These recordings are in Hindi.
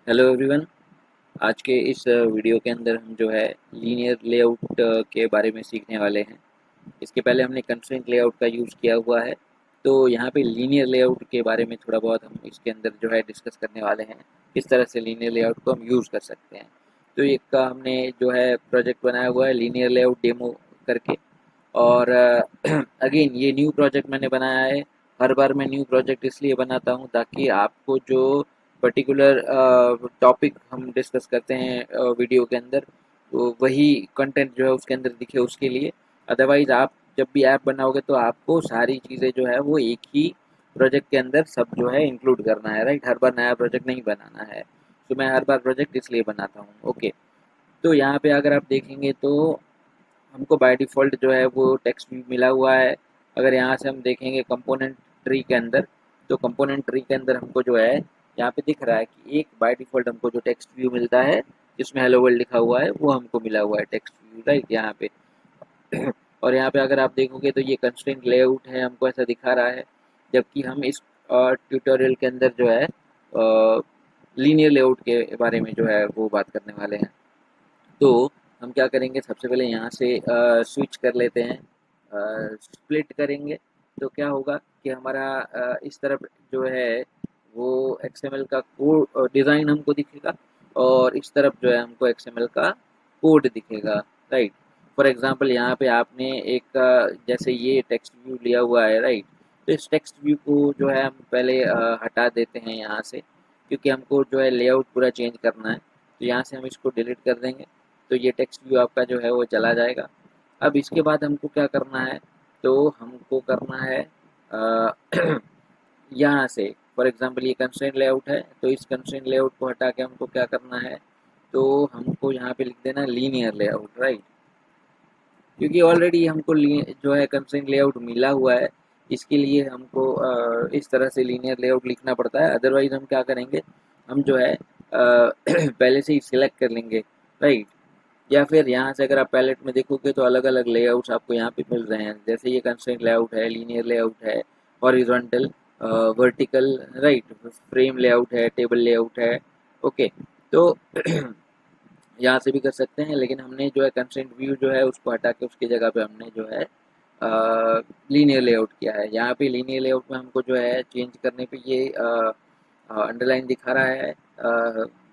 Hello everyone. आज के इस वीडियो के अंदर हम जो है लीनियर लेआउट के बारे में सीखने वाले हैं। इसके पहले हमने कंस्ट्रेंट लेआउट का यूज़ किया हुआ है, तो यहाँ पे लीनियर लेआउट के बारे में थोड़ा बहुत हम इसके अंदर जो है डिस्कस करने वाले हैं, किस तरह से लीनियर लेआउट को हम यूज़ कर सकते हैं। तो एक का हमने जो है प्रोजेक्ट बनाया हुआ है लीनियर लेआउट डेमो करके। और अगेन ये न्यू प्रोजेक्ट मैंने बनाया है। हर बार मैं न्यू प्रोजेक्ट इसलिए बनाता हूँ ताकि आपको जो पर्टिकुलर टॉपिक हम डिस्कस करते हैं वीडियो के अंदर, तो वही कंटेंट जो है उसके अंदर दिखे उसके लिए। अदरवाइज आप जब भी ऐप बनाओगे तो आपको सारी चीज़ें जो है वो एक ही प्रोजेक्ट के अंदर सब जो है इंक्लूड करना है, राइट। हर बार नया प्रोजेक्ट नहीं बनाना है। तो मैं हर बार प्रोजेक्ट इसलिए बनाता हूँ। ओके, तो यहाँ पे अगर आप देखेंगे तो हमको बाय डिफ़ॉल्ट जो है वो टेक्स्ट व्यू मिला हुआ है। अगर यहाँ से हम देखेंगे कंपोनेंट ट्री के अंदर, तो कंपोनेंट ट्री के अंदर हमको जो है यहाँ पे दिख रहा है कि एक बाय डिफ़ॉल्ट हमको जो टेक्स्ट व्यू मिलता है जिसमें हेलो वर्ल्ड लिखा हुआ है वो हमको मिला हुआ है टेक्स्ट व्यू, राइट यहाँ पे। और यहाँ पे अगर आप देखोगे तो ये कंस्ट्रेंट लेआउट है, हमको ऐसा दिखा रहा है। जबकि हम इस ट्यूटोरियल के अंदर जो है लीनियर लेआउट के बारे में जो है वो बात करने वाले हैं। तो हम क्या करेंगे, सबसे पहले यहाँ से स्विच कर लेते हैं, स्प्लिट करेंगे। तो क्या होगा कि हमारा इस तरफ जो है वो एक्सएमएल का कोड डिज़ाइन हमको दिखेगा, और इस तरफ जो है हमको एक्सएमएल का कोड दिखेगा, राइट। फॉर एग्जांपल यहाँ पे आपने एक जैसे ये टेक्स्ट व्यू लिया हुआ है, राइट। तो इस टेक्स्ट व्यू को जो है हम पहले हटा देते हैं यहाँ से, क्योंकि हमको जो है लेआउट पूरा चेंज करना है। तो यहाँ से हम इसको डिलीट कर देंगे, तो ये टेक्स्ट व्यू आपका जो है वो चला जाएगा। अब इसके बाद हमको क्या करना है, तो हमको करना है यहाँ से फॉर एग्जांपल ये कंस्ट्रेंट लेआउट है, तो इस कंस्ट्रेंट लेआउट को हटा के हमको क्या करना है, तो हमको यहाँ पे लिख देना लीनियर लेआउट, राइट। क्योंकि ऑलरेडी हमको जो है कंस्ट्रेंट लेआउट मिला हुआ है, इसके लिए हमको इस तरह से लीनियर लेआउट लिखना पड़ता है। अदरवाइज हम क्या करेंगे, हम जो है पहले से ही सिलेक्ट कर लेंगे, राइट। या फिर यहाँ से अगर आप पैलेट में देखोगे तो अलग अलग लेआउट्स आपको यहाँ पे मिल रहे हैं। जैसे ये कंस्ट्रेंट लेआउट है, लीनियर लेआउट है, horizontal, vertical, right, frame layout है, टेबल लेआउट है। ओके, तो यहाँ से भी कर सकते हैं, लेकिन हमने जो है कंस्ट्रेंट व्यू जो है उसको हटा के उसकी जगह पे हमने जो है लीनियर लेआउट किया है। यहाँ पे लीनियर लेआउट में हमको जो है चेंज करने पे ये अंडरलाइन दिखा रहा है,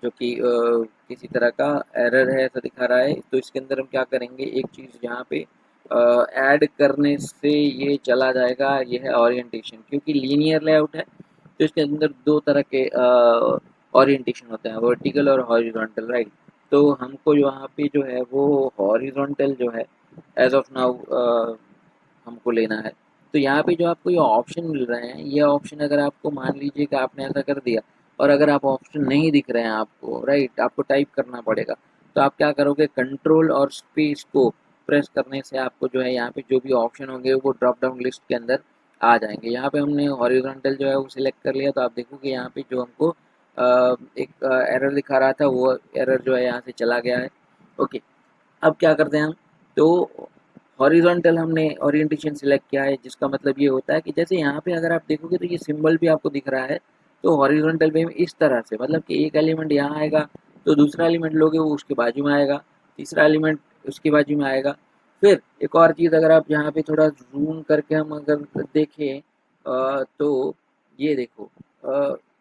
जो कि किसी तरह का एरर है ऐसा दिखा रहा है। तो इसके अंदर हम क्या करेंगे, एक चीज़ यहाँ पे ऐड करने से ये चला जाएगा, ये है ओरिएंटेशन। क्योंकि लीनियर लेआउट है तो इसके अंदर दो तरह के ओरिएंटेशन होते हैं, वर्टिकल और हॉरिजॉन्टल, राइट। तो हमको यहाँ पे जो है वो हॉरिजॉन्टल जो है एज ऑफ नाउ हमको लेना है। तो यहाँ पे जो आपको ये ऑप्शन मिल रहे हैं, ये ऑप्शन अगर आपको मान लीजिए कि आपने ऐसा कर दिया और अगर आप ऑप्शन नहीं दिख रहे हैं आपको, राइट, आपको टाइप करना पड़ेगा। तो आप क्या करोगे, कंट्रोल और स्पेस को प्रेस करने से आपको जो है यहाँ पे जो भी ऑप्शन होंगे वो ड्रॉप डाउन लिस्ट के अंदर आ जाएंगे। यहाँ पे हमने हॉरिजॉन्टल जो है वो सिलेक्ट कर लिया, तो आप देखोगे यहाँ पे जो हमको एक एरर दिखा रहा था वो एरर जो है यहाँ से चला गया है। ओके, अब क्या करते हैं हम, तो हॉरिजॉन्टल हमने ओरिएंटेशन सिलेक्ट किया है, जिसका मतलब ये होता है कि जैसे यहाँ पे अगर आप देखोगे तो ये सिंबल भी आपको दिख रहा है। तो हॉरिजॉन्टल वे में इस तरह से, मतलब कि एक एलिमेंट यहाँ आएगा तो दूसरा एलिमेंट लोगे वो उसके बाजू में आएगा, तीसरा एलिमेंट उसके बाजू में आएगा। फिर एक और चीज़ अगर आप यहाँ पे थोड़ा जूम करके हम अगर देखें, तो ये देखो,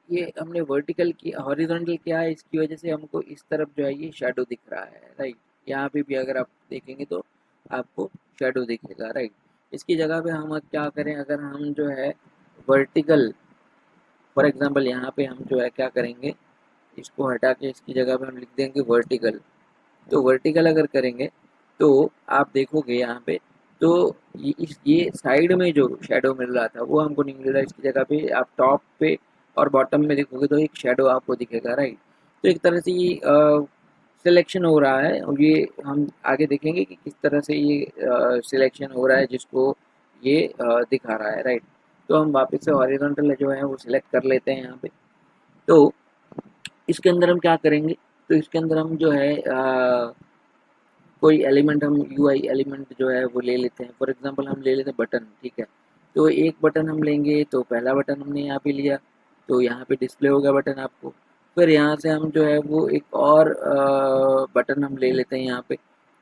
ये हमने वर्टिकल की हॉरिजॉन्टल किया है, इसकी वजह से हमको इस तरफ जो है ये शेडो दिख रहा है, राइट। यहाँ पे भी अगर आप देखेंगे तो आपको शेडो दिखेगा, राइट। इसकी जगह पे हम क्या करें, अगर हम जो है वर्टिकल, फॉर एग्जांपल यहाँ पे हम जो है क्या करेंगे, इसको हटा के इसकी जगह पे हम लिख देंगे वर्टिकल। तो वर्टिकल अगर करेंगे तो आप देखोगे यहाँ पे, तो ये साइड में जो शेडो मिल रहा था वो हमको नहीं मिल रहा। इसकी जगह पे आप टॉप पे और बॉटम में देखोगे तो एक शेडो आपको दिखेगा, राइट। तो एक तरह से ये सिलेक्शन हो रहा है, और ये हम आगे देखेंगे कि किस तरह से ये सिलेक्शन हो रहा है जिसको ये दिखा रहा है, राइट। तो हम वापस से हॉरिजॉन्टल जो है वो सिलेक्ट कर लेते हैं यहाँ पे। तो इसके अंदर हम क्या करेंगे, तो इसके अंदर हम जो है कोई एलिमेंट, हम यूआई एलिमेंट जो है वो ले लेते हैं। फॉर एग्जांपल हम ले लेते हैं बटन, ठीक है। तो एक बटन हम लेंगे, तो पहला बटन हमने यहाँ पे लिया, तो यहाँ पे डिस्प्ले हो गया बटन आपको। फिर यहाँ से हम जो है वो एक और बटन हम ले लेते हैं यहाँ पे।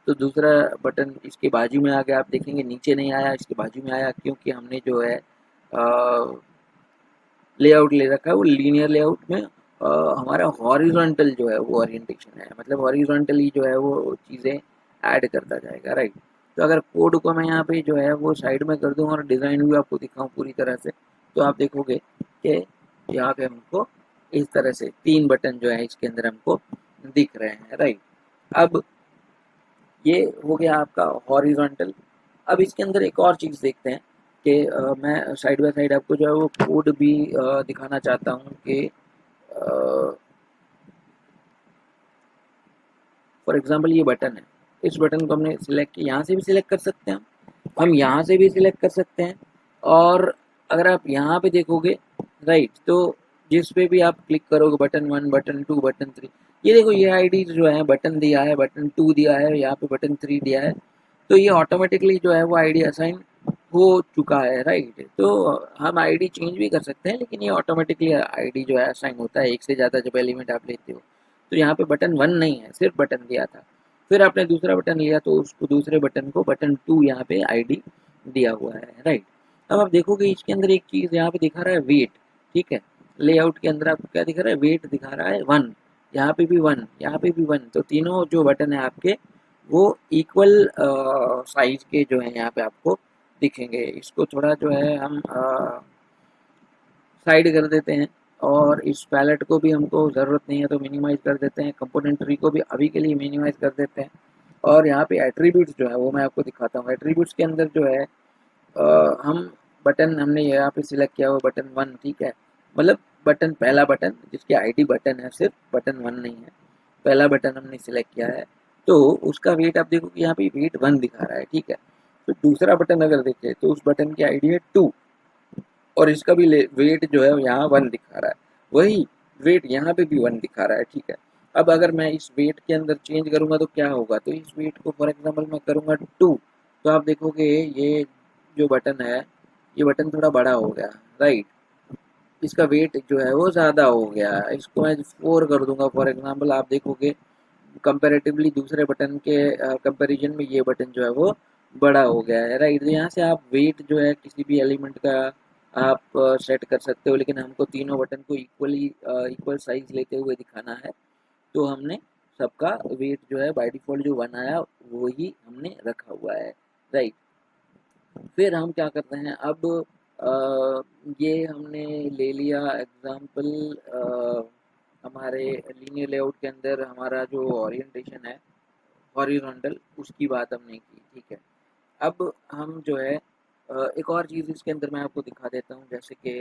तो दूसरा बटन इसके बाजू में आ गया, आप देखेंगे नीचे नहीं आया, इसके बाजू में आया, क्योंकि हमने जो है लेआउट ले रखा है वो लीनियर लेआउट में। हमारा हॉरिजॉन्टल जो है वो ओरिएंटेशन है, मतलब हॉरिजॉन्टली जो है वो चीज़ें ऐड करता जाएगा, राइट। तो अगर कोड को मैं यहाँ पे जो है वो साइड में कर दूँ और डिज़ाइन भी आपको दिखाऊँ पूरी तरह से, तो आप देखोगे कि यहाँ पे हमको इस तरह से 3 बटन जो है इसके अंदर हमको दिख रहे हैं, राइट। अब ये हो गया आपका हॉरिजॉन्टल। अब इसके अंदर एक और चीज़ देखते हैं कि मैं साइड बाय साइड आपको जो है वो कोड भी दिखाना चाहता हूँ कि फॉर एग्जांपल ये बटन है, इस बटन को हमने सिलेक्ट किया, यहाँ से भी सिलेक्ट कर सकते हैं हम यहाँ से भी सिलेक्ट कर सकते हैं। और अगर आप यहाँ पे देखोगे, राइट, तो जिस पे भी आप क्लिक करोगे, बटन 1, बटन 2, बटन 3, ये देखो ये आईडी जो है बटन दिया है, बटन 2 दिया है, यहाँ पे बटन 3 दिया है, तो ये ऑटोमेटिकली जो है वो आईडी असाइन हो चुका है, राइट। तो हम आईडी चेंज भी कर सकते हैं, लेकिन ये ऑटोमेटिकली आईडी जो है असाइन होता है एक से ज़्यादा जब एलिमेंट आप लेते हो। तो यहाँ पे बटन 1 नहीं है, सिर्फ बटन दिया था। फिर आपने दूसरा बटन लिया तो उसको दूसरे बटन को बटन 2 यहाँ पे आईडी दिया हुआ है, राइट। अब आप देखोगे इसके अंदर एक चीज़ यहाँ पे दिखा रहा है वेट, ठीक है। लेआउट के अंदर आपको क्या दिख रहा है, वेट दिखा रहा है 1, यहाँ पे भी 1, यहाँ पे भी 1, तो तीनों जो बटन है आपके वो इक्वल साइज के जो है यहाँ पे आपको दिखेंगे। इसको थोड़ा जो है हम साइड कर देते हैं, और इस पैलेट को भी हमको ज़रूरत नहीं है तो मिनिमाइज़ कर देते हैं, कंपोनेंट ट्री को भी अभी के लिए मिनिमाइज़ कर देते हैं। और यहाँ पे एट्रीब्यूट्स जो है वो मैं आपको दिखाता हूँ। एट्रीब्यूट्स के अंदर जो है हम बटन हमने यहाँ पे सिलेक्ट किया हुआ बटन 1, ठीक है, मतलब बटन पहला बटन जिसकी आईडी बटन है, सिर्फ बटन 1 नहीं है, पहला बटन हमने सिलेक्ट किया है, तो उसका वेट आप देखो कि यहाँ पे वेट 1 दिखा रहा है, ठीक है। तो दूसरा बटन अगर देखें तो उस बटन की आईडी है 2, और इसका भी वेट जो है यहाँ 1 दिखा रहा है, वही वेट यहाँ पे भी 1 दिखा रहा है, ठीक है। अब अगर मैं इस वेट के अंदर चेंज करूँगा तो क्या होगा, तो इस वेट को फॉर एग्जांपल मैं करूँगा 2, तो आप देखोगे ये जो बटन है, ये बटन थोड़ा बड़ा हो गया, राइट, इसका वेट जो है वो ज़्यादा हो गया। इसको मैं 4 कर दूंगा फॉर एग्जांपल, आप देखोगे कंपैरेटिवली दूसरे बटन के कंपैरिजन में ये बटन जो है वो बड़ा हो गया है, राइट। तो यहाँ से आप वेट जो है किसी भी एलिमेंट का आप सेट कर सकते हो, लेकिन हमको तीनों बटन को इक्वल साइज लेते हुए दिखाना है, तो हमने सबका वेट जो है बाय डिफ़ॉल्ट जो 1 आया वो ही हमने रखा हुआ है, राइट। फिर हम क्या करते हैं अब, ये हमने ले लिया एग्जांपल, हमारे लीनियर लेआउट के अंदर हमारा जो ओरिएंटेशन है हॉरिजॉन्टल, उसकी बात हमने की, ठीक है। अब हम जो है एक और चीज़ इसके अंदर मैं आपको दिखा देता हूँ, जैसे कि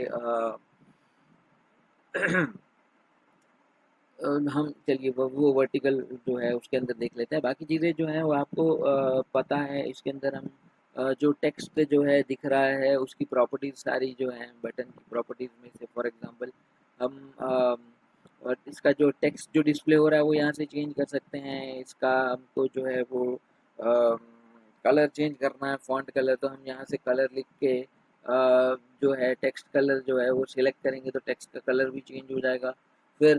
हम चलिए वो वर्टिकल जो है उसके अंदर देख लेते हैं। बाकी चीज़ें जो हैं वो आपको पता है। इसके अंदर हम जो टेक्स्ट जो है दिख रहा है उसकी प्रॉपर्टीज़ सारी जो हैं बटन की प्रॉपर्टीज़ में से, फॉर एग्जांपल हम और इसका जो टेक्स्ट जो डिस्प्ले हो रहा है वो यहाँ से चेंज कर सकते हैं। इसका हमको जो है वो कलर चेंज करना है, फ़ॉन्ट कलर, तो हम यहाँ से कलर लिख के जो है टेक्स्ट कलर जो है वो सिलेक्ट करेंगे तो टेक्स्ट का कलर भी चेंज हो जाएगा। फिर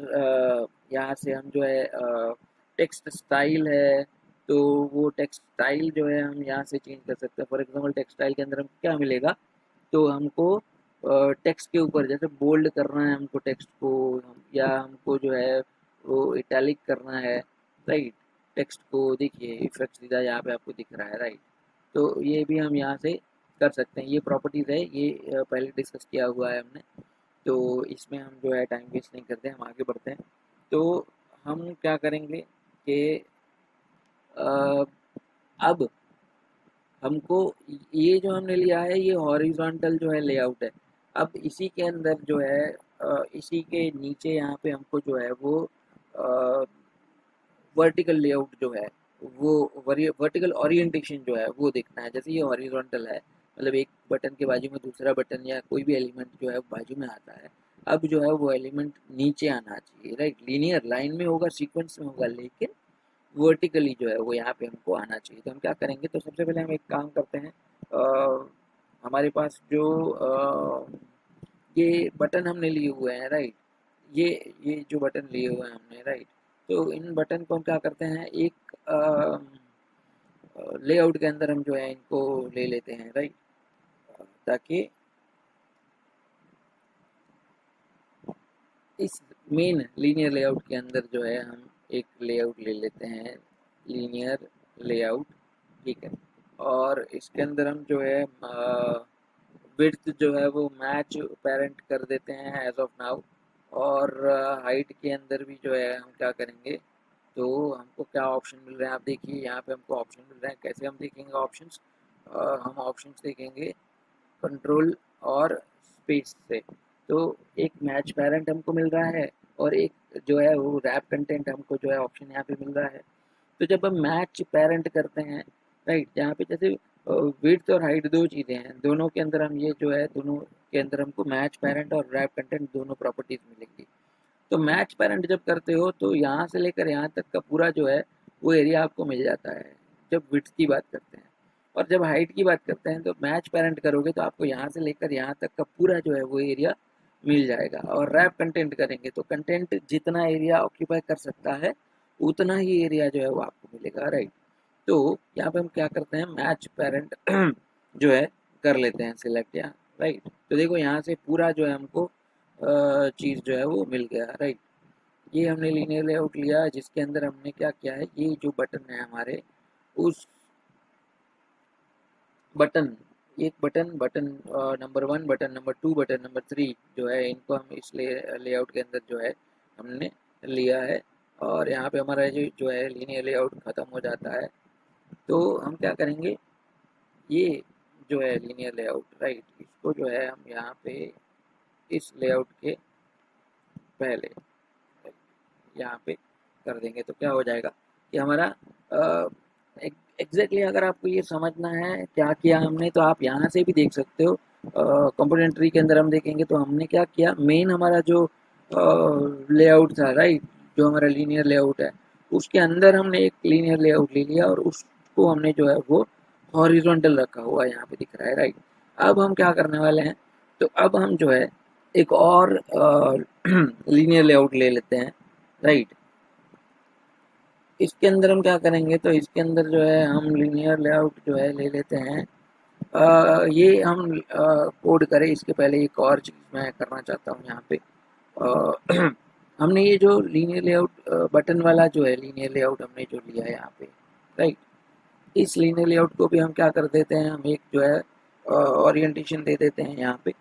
यहाँ से हम जो है टेक्स्ट स्टाइल है, तो वो टेक्स्ट स्टाइल जो है हम यहाँ से चेंज कर सकते हैं। फॉर एग्जांपल टेक्स्ट स्टाइल के अंदर हमको क्या मिलेगा, तो हमको टेक्स्ट के ऊपर जैसे बोल्ड करना है हमको टेक्स्ट को, या हमको जो है वो इटैलिक करना है, राइट। टेक्स्ट को देखिए इफेक्ट सीधा यहाँ पे आपको दिख रहा है, राइट। तो ये भी हम यहाँ से कर सकते हैं। ये प्रॉपर्टीज़ है, ये पहले डिस्कस किया हुआ है हमने, तो इसमें हम जो है टाइम वेस्ट नहीं करते, हम आगे बढ़ते हैं। तो हम क्या करेंगे कि अब हमको ये जो हमने लिया है ये हॉरिजॉन्टल जो है लेआउट है। अब इसी के अंदर जो है इसी के नीचे यहाँ पे हमको जो है वो वर्टिकल लेआउट जो है वो वर्टिकल ओरिएंटेशन जो है वो देखना है। जैसे ये हॉरिजॉन्टल है, मतलब एक बटन के बाजू में दूसरा बटन या कोई भी एलिमेंट जो है बाजू में आता है, अब जो है वो एलिमेंट नीचे आना चाहिए, राइट। लीनियर लाइन में होगा, सीक्वेंस में होगा, लेकिन वर्टिकली जो है वो यहाँ पे हमको आना चाहिए। तो हम क्या करेंगे, तो सबसे पहले हम एक काम करते हैं, हमारे पास जो ये बटन हमने लिए हुए हैं, राइट, ये ये जो बटन लिए हुए हैं हमने, राइट, तो इन बटन को हम क्या करते हैं, एक लेआउट के अंदर हम जो है इनको ले लेते हैं, राइट, ताकि इस मेन लीनियर लेआउट के अंदर जो है हम एक लेआउट ले लेते हैं, लीनियर लेआउट, ठीक है, और इसके अंदर हम जो है विड्थ जो है वो मैच पेरेंट कर देते हैं एज ऑफ नाउ, और हाइट के अंदर भी जो है हम क्या करेंगे, तो हमको क्या ऑप्शन मिल रहे हैं, आप देखिए यहाँ पे हमको ऑप्शन मिल रहे हैं, कैसे हम देखेंगे ऑप्शंस, हम ऑप्शंस देखेंगे कंट्रोल और स्पेस से। तो एक मैच पेरेंट हमको मिल रहा है, और एक जो है वो रैप कंटेंट हमको जो है ऑप्शन यहाँ पे मिल रहा है। तो जब हम मैच पेरेंट करते हैं, राइट, जहाँ पे जैसे विड्थ और हाइट दो चीज़ें हैं, दोनों के अंदर हम ये जो है दोनों के अंदर हमको मैच पेरेंट और रैप कंटेंट दोनों प्रॉपर्टीज मिलेंगी। तो मैच पेरेंट जब करते हो तो यहाँ से लेकर यहाँ तक का पूरा जो है वो एरिया आपको मिल जाता है जब विड्थ की बात करते हैं, और जब हाइट की बात करते हैं तो मैच पेरेंट करोगे तो आपको यहाँ से लेकर यहाँ तक का पूरा जो है वो एरिया मिल जाएगा। और रैप कंटेंट करेंगे तो कंटेंट जितना एरिया ऑक्यूपाई कर सकता है उतना ही एरिया जो है वो आपको मिलेगा, राइट। तो यहाँ पे हम क्या करते हैं, मैच पेरेंट जो है कर लेते हैं सिलेक्ट यहाँ, राइट। तो देखो यहाँ से पूरा जो है हमको चीज़ जो है वो मिल गया, राइट। ये हमने लीनियर लेआउट लिया जिसके अंदर हमने क्या किया है, ये जो बटन है हमारे, उस बटन, एक button, button number 1, button number 2, button number 3 जो है, इनको हम इस लेआउट के अंदर जो है हमने लिया है। और यहाँ पे हमारा जो है लीनियर लेआउट ख़त्म हो जाता है। तो हम क्या करेंगे, ये जो है लीनियर लेआउट, राइट, इसको जो है हम यहाँ पे इस लेआउट के पहले यहाँ पे कर देंगे तो क्या हो जाएगा कि हमारा एग्जैक्टली अगर आपको ये समझना है क्या किया हमने, तो आप यहाँ से भी देख सकते हो। कंपोनेंट ट्री के अंदर हम देखेंगे तो हमने क्या किया, मेन हमारा जो लेआउट था, राइट, जो हमारा लीनियर लेआउट है, उसके अंदर हमने एक लीनियर लेआउट ले लिया और उसको हमने जो है वो हॉरिजॉन्टल रखा हुआ यहाँ पे दिख रहा है, राइट। अब हम क्या करने वाले हैं, तो अब हम जो है एक और लीनियर लेआउट ले लेते हैं, राइट। इसके अंदर हम क्या करेंगे, तो इसके अंदर जो है हम लीनियर लेआउट जो है ले लेते हैं। ये हम कोड करें इसके पहले एक और चीज़ मैं करना चाहता हूँ यहाँ पे। हमने ये जो लीनियर लेआउट बटन वाला जो है लीनियर लेआउट हमने जो लिया है यहाँ पे, राइट, इस लीनियर लेआउट को भी हम क्या कर देते हैं, हम एक जो है ओरिएंटेशन दे देते हैं यहाँ पे।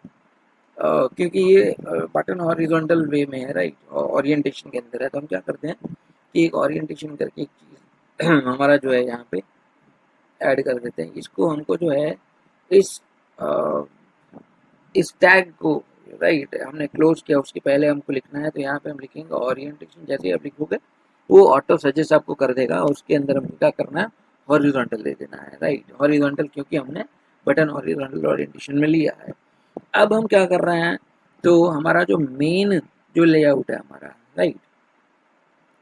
क्योंकि ये बटन हॉरिजॉन्टल वे में है, राइट, ओरिएंटेशन के अंदर है, तो हम क्या करते हैं कि एक ओरिएंटेशन करके एक चीज़ हमारा जो है यहाँ पे ऐड कर देते हैं। इसको हमको जो है इस अ, इस टैग को, राइट, हमने क्लोज किया, उसके पहले हमको लिखना है, तो यहाँ पे हम लिखेंगे ओरिएंटेशन। जैसे ही आप लिखोगे वो ऑटो सजेस्ट आपको कर देगा, और उसके अंदर हमको क्या करना है, हॉरिजॉन्टल दे देना है, राइट, हॉरिजॉन्टल, क्योंकि हमने बटन हॉरिजॉन्टल ओरिएंटेशन में लिया है। अब हम क्या कर रहे हैं, तो हमारा जो मेन जो लेआउट है हमारा, राइट,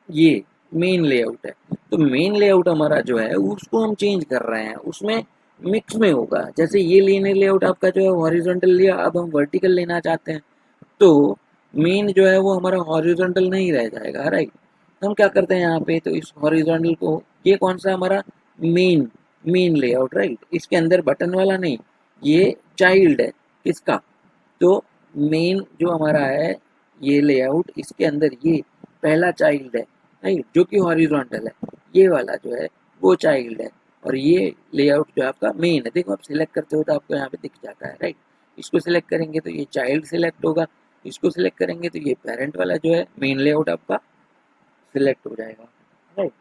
ये मेन लेआउट है, तो मेन लेआउट हमारा जो है उसको हम चेंज कर रहे हैं, उसमें मिक्स में होगा। जैसे ये लीनियर लेआउट आपका जो है हॉरिजॉन्टल लिया, अब हम वर्टिकल लेना चाहते हैं, तो मेन जो है वो हमारा हॉरिजॉन्टल नहीं रह जाएगा, राइट। हम क्या करते हैं यहाँ पे, तो इस हॉरिजॉन्टल को, ये कौन सा हमारा मेन मेन लेआउट, राइट, इसके अंदर बटन वाला नहीं, ये चाइल्ड है किसका, तो मेन जो हमारा है ये लेआउट, इसके अंदर ये पहला चाइल्ड है, राइट, जो कि हॉरिजॉन्टल है, ये वाला जो है वो चाइल्ड है, और ये लेआउट जो आपका मेन है। देखो आप सिलेक्ट करते हो तो आपको यहाँ पे दिख जाता है, राइट। इसको सिलेक्ट करेंगे तो ये चाइल्ड सिलेक्ट होगा, इसको सिलेक्ट करेंगे तो ये पेरेंट वाला जो है मेन लेआउट आपका सिलेक्ट हो जाएगा, राइट।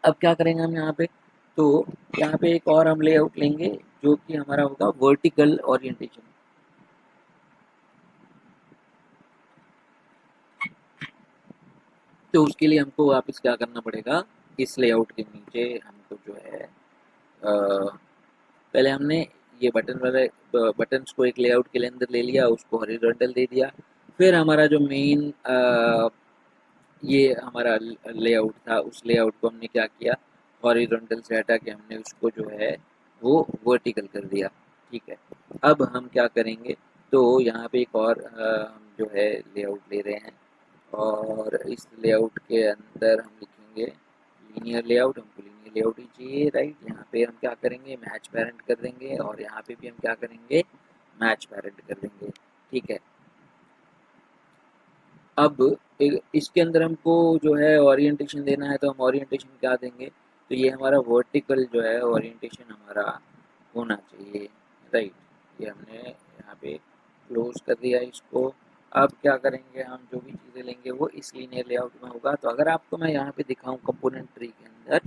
अब क्या करेंगे हम यहाँ पे, तो यहाँ पे एक और हम लेआउट लेंगे जो कि हमारा होगा वर्टिकल ओरिएंटेशन। तो उसके लिए हमको वापस क्या करना पड़ेगा, इस लेआउट के नीचे हमको जो है पहले हमने ये बटन वाले बटन्स को एक लेआउट के अंदर ले लिया, उसको हॉरिजॉन्टल दे दिया। फिर हमारा जो मेन ये हमारा लेआउट था, उस लेआउट को हमने क्या किया, हॉरिजॉन्टल से हटा के हमने उसको जो है वो वर्टिकल कर दिया, ठीक है। अब हम क्या करेंगे, तो यहाँ पे एक और हम जो है लेआउट ले रहे हैं, और इस लेआउट के अंदर हम लिखेंगे लीनियर लेआउट, हमको लीनियर लेआउट ही चाहिए, राइट। यहाँ पे हम क्या करेंगे, मैच पेरेंट कर देंगे, और यहाँ पे भी हम क्या करेंगे, मैच पेरेंट कर देंगे, ठीक है। अब इसके अंदर हमको जो है ओरिएंटेशन देना है, तो हम ओरिएंटेशन क्या देंगे, तो ये हमारा वर्टिकल जो है ओरिएंटेशन हमारा होना चाहिए, राइट। ये हमने यहाँ पे क्लोज कर दिया इसको। अब क्या करेंगे, हम जो भी चीज़ें लेंगे वो इस लीनियर लेआउट में होगा। तो अगर आपको मैं यहाँ पे दिखाऊँ कंपोनेंट ट्री के अंदर,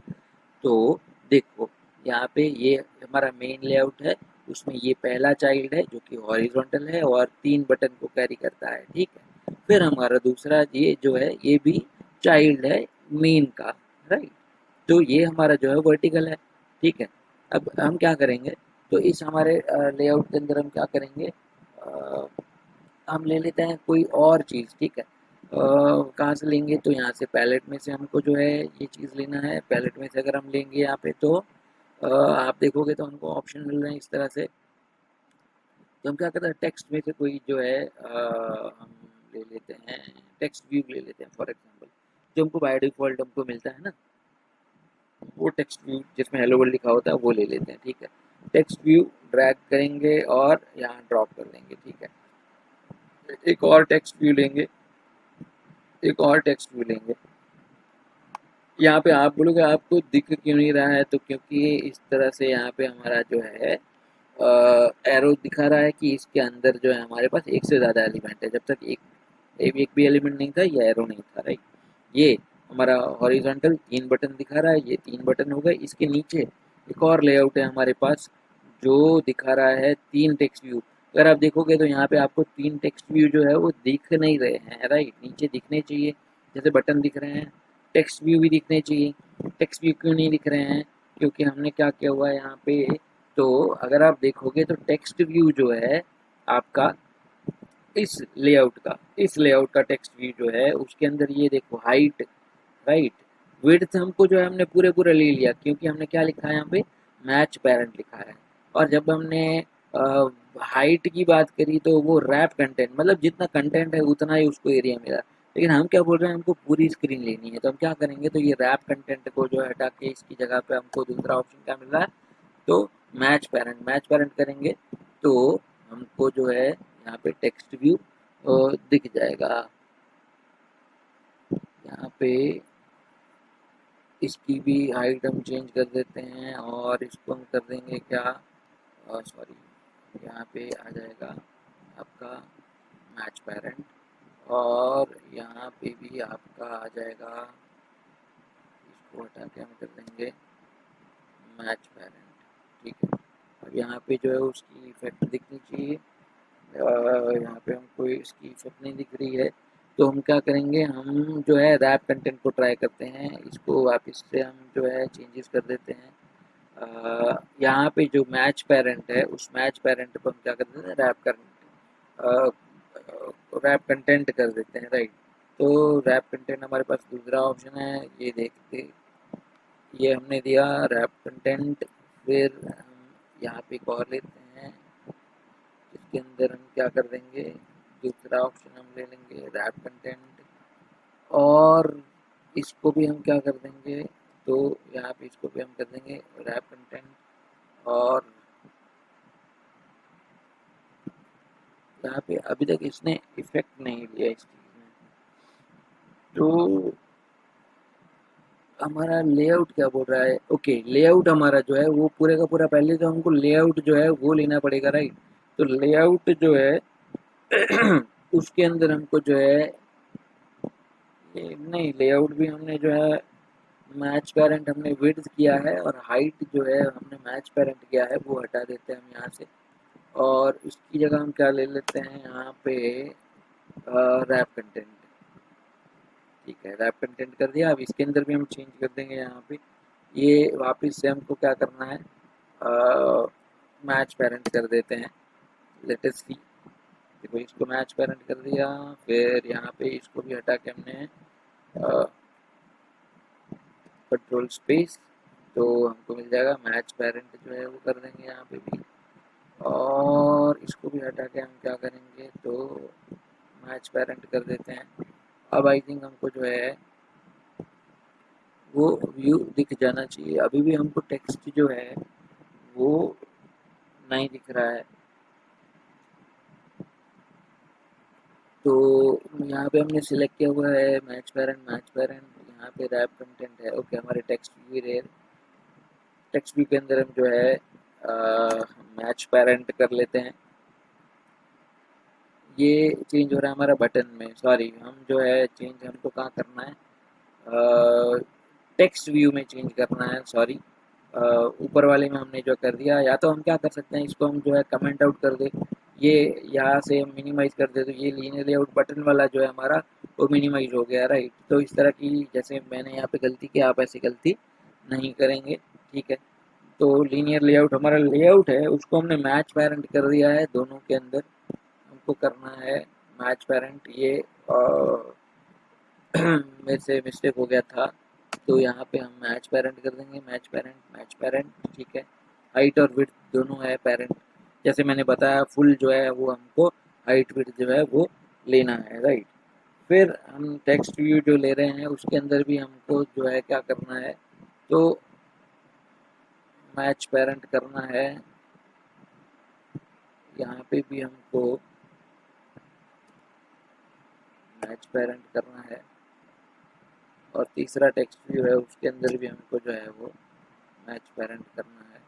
तो देखो यहाँ पे ये हमारा मेन लेआउट है, उसमें ये पहला चाइल्ड है जो कि हॉरिजॉन्टल है और 3 बटन को कैरी करता है, ठीक है। फिर हमारा दूसरा ये जो है ये भी चाइल्ड है मेन का, राइट। तो ये हमारा जो है वर्टिकल है, ठीक है। अब हम क्या करेंगे, तो इस हमारे लेआउट के अंदर हम क्या करेंगे, हम ले लेते हैं कोई और चीज़, ठीक है। कहाँ से लेंगे, तो यहाँ से पैलेट में से हमको जो है ये चीज़ लेना है। पैलेट में से अगर हम लेंगे यहाँ पे, तो आप देखोगे तो हमको ऑप्शन मिल रहे हैं इस तरह से। तो हम क्या करते हैं, टेक्स्ट में से कोई जो है हम ले लेते हैं, टेक्स्ट व्यू ले लेते हैं फॉर एग्जांपल, जो हमको बाय डिफॉल्ट हमको मिलता है ना, वो टेक्स्ट व्यू जिसमें हेलो वर्ल्ड लिखा होता है वो ले लेते हैं, ठीक है। टेक्स्ट व्यू ड्रैग करेंगे और यहाँ ड्रॉप कर देंगे, ठीक है। एक और टेक्स्ट व्यू लेंगे, एक और टेक्स्ट व्यू लेंगे। यहाँ पे आप बोलोगे आपको दिख क्यों नहीं रहा है, तो क्योंकि इस तरह से यहाँ पे हमारा जो है एरो दिखा रहा है कि इसके अंदर जो है हमारे पास एक से ज़्यादा एलिमेंट है। जब तक एक भी एलिमेंट नहीं था, ये एरो नहीं था, राइट। ये हमारा हॉरिजॉन्टल 3 बटन दिखा रहा है, ये 3 बटन हो गए। इसके नीचे एक और लेआउट है हमारे पास जो दिखा रहा है 3 टेक्स्ट व्यू। अगर आप देखोगे तो यहाँ पे आपको 3 टेक्स्ट व्यू जो है वो दिख नहीं रहे हैं, राइट। नीचे दिखने चाहिए, जैसे बटन दिख रहे हैं, टेक्स्ट व्यू भी दिखने चाहिए। टेक्स्ट व्यू क्यों नहीं दिख रहे हैं, क्योंकि हमने क्या किया हुआ है यहाँ पे, तो अगर आप देखोगे तो टेक्स्ट व्यू जो है आपका इस लेआउट का टेक्स्ट व्यू जो है उसके अंदर ये देखो हाइट, राइट। विड्थ हमको जो है हमने पूरे पूरे ले लिया, क्योंकि हमने क्या लिखा है यहाँ पे, मैच पेरेंट लिखा है। और जब हमने हाइट की बात करी तो वो रैप कंटेंट, मतलब जितना कंटेंट है उतना ही उसको एरिया मिला। लेकिन हम क्या बोल रहे हैं, हमको पूरी स्क्रीन लेनी है, तो हम क्या करेंगे, तो ये रैप कंटेंट को जो है हटा के इसकी जगह पे हमको दूसरा ऑप्शन क्या मिल रहा है, तो मैच पेरेंट करेंगे, तो हमको जो है यहाँ पे टेक्स्ट व्यू दिख जाएगा। यहाँ पे इसकी भी हाइट हम चेंज कर देते हैं और इसको हम कर देंगे क्या, सॉरी, यहाँ पे आ जाएगा आपका मैच पेरेंट, और यहाँ पे भी आपका आ जाएगा, इसको हटा के हम कर देंगे मैच पेरेंट, ठीक है। अब यहाँ पे जो है उसकी इफेक्ट दिखनी चाहिए, यहाँ पे हमको इसकी इफेक्ट नहीं दिख रही है, तो हम क्या करेंगे, हम जो है रैप कंटेंट को ट्राई करते हैं, इसको वापस से हम जो है चेंजेस कर देते हैं। यहाँ पे जो मैच पेरेंट है उस मैच पेरेंट को हम क्या कर देते हैं, रैप कंटेंट कर देते हैं, राइट। तो रैप कंटेंट हमारे पास दूसरा ऑप्शन है, ये देखते, ये हमने दिया रैप कंटेंट। फिर हम यहाँ पे एक और लेते हैं, इसके अंदर हम क्या कर देंगे, दूसरा ऑप्शन हम ले लेंगे रैप कंटेंट, और इसको भी हम क्या कर देंगे, तो यहाँ पे इसको भी हम कर देंगे रैप कंटेंट, और यहाँ पे अभी तक इसने इफेक्ट नहीं लिया इस चीज़ में। तो हमारा लेआउट क्या बोल रहा है, ओके, लेआउट हमारा जो है वो पूरे का पूरा, पहले तो हमको लेआउट जो है वो लेना पड़ेगा, राइट। तो लेआउट जो है उसके अंदर हमको जो है ये नहीं, लेआउट भी हमने जो है मैच पेरेंट हमने विड्थ किया है, और हाइट जो है हमने मैच पेरेंट किया है वो हटा देते हैं हम यहाँ से, और उसकी जगह हम क्या ले लेते हैं यहाँ पे रैप कंटेंट, ठीक है। रैप कंटेंट कर दिया। अब इसके अंदर भी हम चेंज कर देंगे यहाँ पे, ये वापस से हमको क्या करना है, मैच पेरेंट कर देते हैं, लेट अस सी। देखो इसको मैच पेरेंट कर दिया, फिर यहाँ पे इसको भी हटा के हमने कंट्रोल स्पेस, तो हमको मिल जाएगा मैच पेरेंट जो है वो कर देंगे यहाँ पे भी, और इसको भी हटा के हम क्या करेंगे, तो मैच पेरेंट कर देते हैं। अब आई थिंक हमको जो है वो व्यू दिख जाना चाहिए। अभी भी हमको टेक्स्ट जो है वो नहीं दिख रहा है। तो यहाँ पे हमने सिलेक्ट किया हुआ है मैच पेरेंट, यहाँ पे रैप कंटेंट है। ओके, हमारे text view rare text view के अंदर हम जो है मैच पेरेंट कर लेते हैं। ये चेंज हो रहा है हमारा बटन में, सॉरी हम जो है चेंज हमको कहाँ करना है, टेक्स्ट व्यू में चेंज करना है, सॉरी। ऊपर वाले में हमने जो कर दिया, या तो हम क्या कर सकते हैं, इसको हम जो है कमेंट आउट कर दे, ये यहाँ से हम मिनिमाइज कर दे, तो ये लीनियर लेआउट बटन वाला जो है हमारा वो मिनिमाइज हो गया, राइट। तो इस तरह की, जैसे मैंने यहाँ पे गलती की, आप ऐसी गलती नहीं करेंगे, ठीक है। तो लीनियर लेआउट हमारा लेआउट है, उसको हमने मैच पेरेंट कर दिया है दोनों के अंदर। हमको करना है मैच पेरेंट, ये मेरे से मिस्टेक हो गया था, तो यहाँ पे हम मैच पेरेंट कर देंगे, मैच पेरेंट, ठीक है। हाइट और विड्थ दोनों है पेरेंट, जैसे मैंने बताया फुल जो है वो हमको हाइट विड्थ जो है वो लेना है, राइट। फिर हम टेक्स्ट व्यू जो ले रहे हैं उसके अंदर भी हमको जो है क्या करना है, तो मैच पेरेंट करना है। यहाँ पे भी हमको मैच पेरेंट करना है, और तीसरा टेक्स्ट व्यू है उसके अंदर भी हमको जो है वो मैच पेरेंट करना है।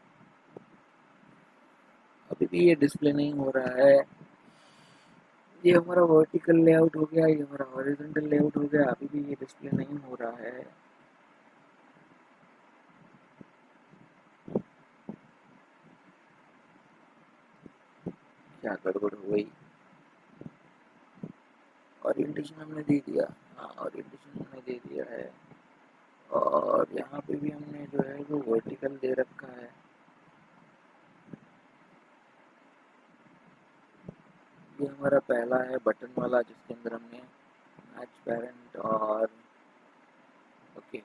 अभी भी ये डिस्प्ले नहीं हो रहा है। ये हमारा वर्टिकल लेआउट हो गया, ये हमारा हॉरिजॉन्टल लेआउट हो गया, अभी भी ये डिस्प्ले नहीं हो रहा है। क्या गड़बड़ हो गई? ओरिएंटेशन हमने दे दिया, हाँ ओरिएंटेशन हमने दे दिया है, और यहाँ पे भी हमने जो है वो वर्टिकल दे रखा है। ये हमारा पहला है बटन वाला, जिसके अंदर हमने मैच पेरेंट और ओके।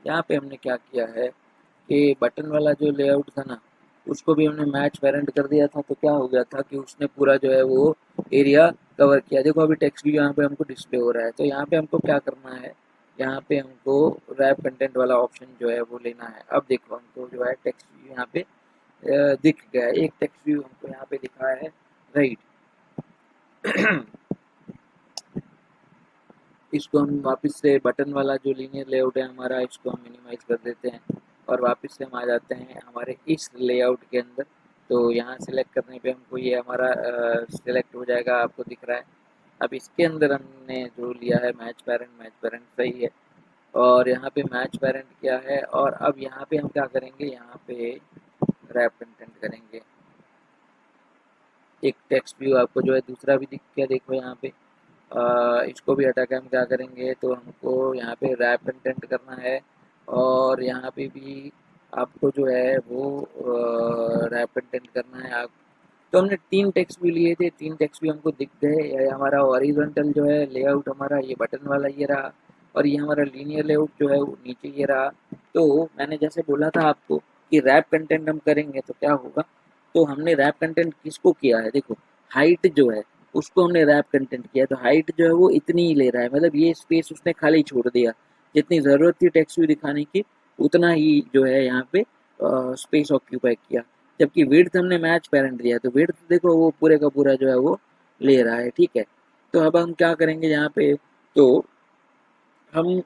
यहाँ पे हमने क्या किया है कि बटन वाला जो लेआउट था ना, उसको भी हमने मैच पेरेंट कर दिया था, तो क्या हो गया था कि उसने पूरा जो है वो एरिया कवर किया। देखो अभी टेक्स्ट भी यहाँ पे हमको डिस्प्ले हो रहा है, तो यहाँ पे हमको क्या करना है, यहाँ पे हमको रैप कंटेंट वाला ऑप्शन जो है वो लेना है। अब देखो हमको जो है टेक्स्ट व्यू यहाँ पे दिख गया, एक टेक्स्ट व्यू हमको यहाँ पे दिखा है, राइट। इसको हम वापस से बटन वाला जो लीनियर लेआउट है हमारा, इसको हम मिनिमाइज कर देते हैं, और वापस से हम आ जाते हैं हमारे इस लेआउट के अंदर। तो यहाँ सेलेक्ट करने पे हमको ये हमारा सेलेक्ट हो जाएगा, आपको दिख रहा है। अब इसके अंदर हमने जो लिया है मैच पेरेंट सही है, और यहाँ पे मैच पेरेंट क्या है, और अब यहाँ पे हम क्या करेंगे, यहाँ पे रैप कंटेंट करेंगे। एक टेक्स्ट व्यू आपको जो है दूसरा भी दिख गया, देखो यहाँ पे। इसको भी हटा के हम क्या करेंगे, तो हमको यहाँ पे रैप कंटेंट करना है, और यहाँ पे भी आपको जो है वो रैप कंटेंट करना है। आप तो हमने 3 टेक्स्ट भी लिए थे, 3 टेक्स्ट भी हमको दिख गए। ये हमारा हॉरिजॉन्टल जो है लेआउट हमारा ये बटन वाला ये रहा, और ये हमारा लीनियर लेआउट जो है वो नीचे ये रहा। तो मैंने जैसे बोला था आपको कि रैप कंटेंट हम करेंगे तो क्या होगा, तो हमने रैप कंटेंट किसको किया है, देखो हाइट जो है उसको हमने रैप कंटेंट किया है, तो हाइट जो है वो इतनी ही ले रहा है, मतलब ये स्पेस उसने खाली छोड़ दिया, जितनी ज़रूरत थी टेक्स्ट व्यू दिखाने की उतना ही जो है यहाँ पे स्पेस ऑक्यूपाई किया। जबकि विड्थ हमने मैच पेरेंट दिया है, तो विड्थ देखो वो पूरे का पूरा जो है वो ले रहा है, ठीक है। तो अब हम क्या करेंगे यहाँ पे, तो हम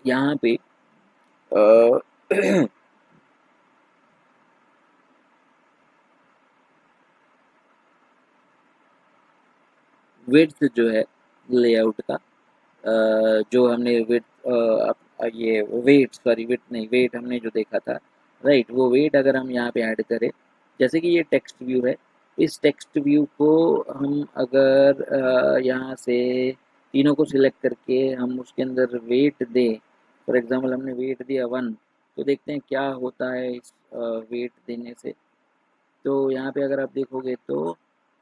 यहाँ पे विड्थ जो है लेआउट का, जो हमने ये वेट, सॉरी वेट नहीं, वेट हमने जो देखा था, राइट, वो वेट अगर हम यहाँ पे ऐड करें, जैसे कि ये टेक्स्ट व्यू है, इस टेक्स्ट व्यू को हम अगर यहाँ से तीनों को सिलेक्ट करके हम उसके अंदर वेट दें, फॉर एग्जांपल हमने वेट दिया 1, तो देखते हैं क्या होता है इस वेट देने से। तो यहाँ पे अगर आप देखोगे तो